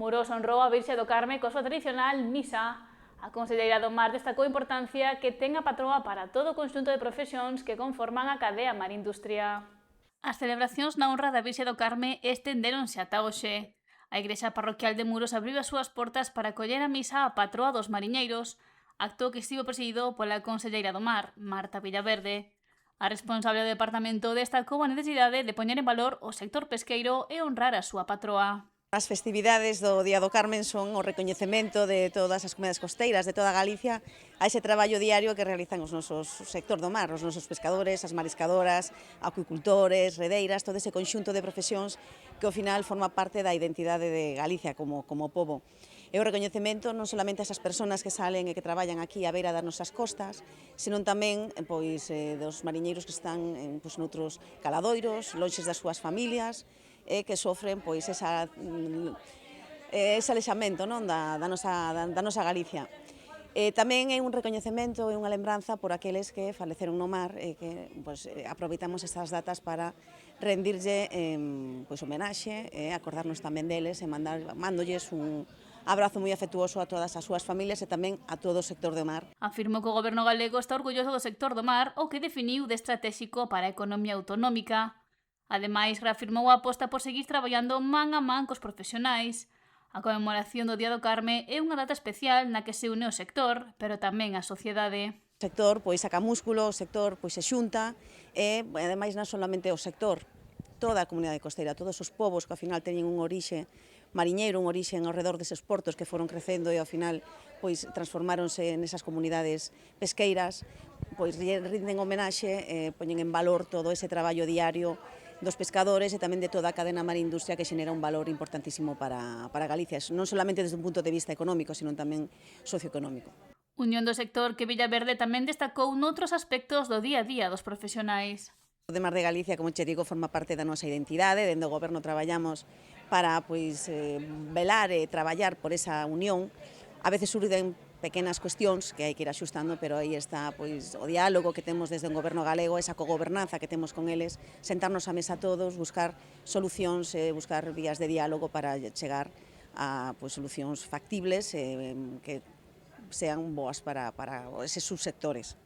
Muros honrou a Virxe do Carme coa súa tradicional misa. A conselleira do Mar destacou a importancia que ten a patroa para todo o conxunto de profesións que conforman a cadea marindustria. As celebracións na honra da Virxe do Carme estendéronse ata hoxe. A Igrexa Parroquial de Muros abriu as súas portas para acoller a misa á patroa dos mariñeiros, acto que estivo presidido pola conselleira do Mar, Marta Villaverde. A responsable do departamento destacou a necesidade de poñer en valor o sector pesqueiro e honrar a súa patroa. As festividades do Día do Carmen son o recoñecemento de todas as comunidades costeiras de toda Galicia a ese traballo diario que realizan os nosos sector do mar, os nosos pescadores, as mariscadoras, acuicultores, redeiras, todo ese conxunto de profesións que ao final forma parte da identidade de Galicia como pobo. É o recoñecemento non solamente a esas persoas que salen e que traballan aquí á beira das nosas costas, senón tamén dos mariñeiros que están noutros caladoiros, lonxes das súas familias, que sofren ese alexamento da nosa Galicia. Tamén é un recoñecemento e unha lembranza por aqueles que faleceron no mar e que aproveitamos estas datas para rendirlle homenaxe e acordarnos tamén deles e mandolles un abrazo moi afectuoso a todas as súas familias e tamén a todo o sector do mar. Afirmou que o Goberno galego está orgulloso do sector do mar, o que definiu de estratéxico para a economía autonómica. Ademais, reafirmou a aposta por seguir traballando man a man cos profesionais. A conmemoración do Día do Carme é unha data especial na que se une o sector, pero tamén a sociedade. O sector saca músculo, o sector se xunta e, ademais, non solamente o sector, toda a comunidade costeira, todos os povos que ao final teñen un orixe mariñeiro, un orixe ao redor deses portos que foron crecendo e ao final transformáronse nesas comunidades pesqueiras, rinden homenaxe, poñen en valor todo ese traballo diario dos pescadores e tamén de toda a cadena marindustria que xenera un valor importantísimo para Galicia, non solamente desde un punto de vista económico, senón tamén socioeconómico. Unión do sector que Villaverde tamén destacou noutros aspectos do día a día dos profesionais. O de Mar de Galicia, como che digo, forma parte da nosa identidade, dende o Goberno traballamos para velar e traballar por esa unión. A veces surden pequenas cuestións que hai que ir axustando, pero aí está o diálogo que temos desde o Goberno galego, esa cogobernanza que temos con eles, sentarnos á mesa todos, buscar solucións, buscar vías de diálogo para chegar a solucións factibles que sean boas para eses subsectores.